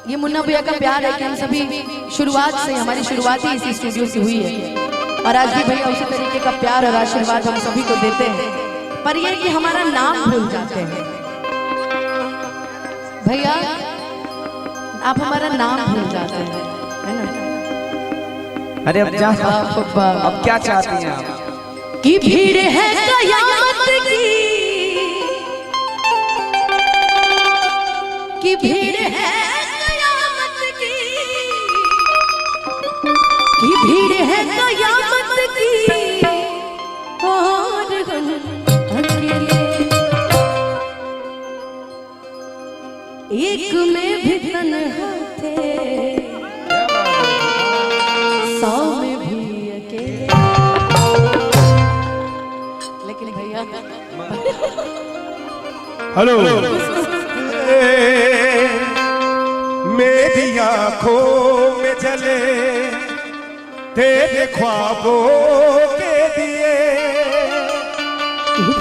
ये मुन्ना भैया का प्यार है कि हम सभी शुरुआत से, हमारी शुरुआत ही इसी स्टूडियो से हुई है और आज भी भैया उसी तरीके का प्यार और आशीर्वाद हम सभी को देते हैं। पर ये कि हमारा नाम भूल जाते हैं भैया, आप हमारा नाम भूल जाते हैं, है ना? अरे अब क्या चाहती हैं आप? कि भीड़ है कयामत की भीड़ है कयामत की भीड़ है कयामत की और अकेले एक में भी तन्हा थे, 100 में भी अकेले। लेकिन भैया हेलो, मेरी आंखों में जले तेरे ख्वाबों के दिए,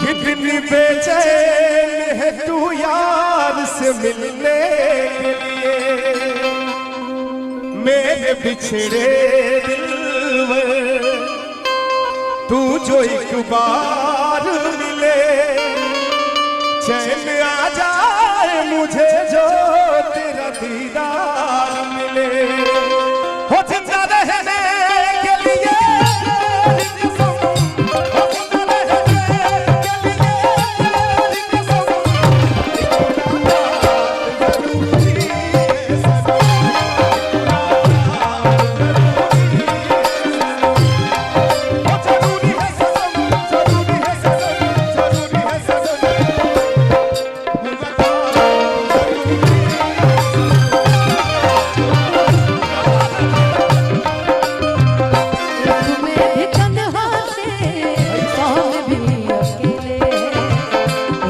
कितनी बेचैन है तू यार से मिलने के लिए। मेरे बिछड़े दिल में तू जो एक बार मिले, चैन आ जाए मुझे जो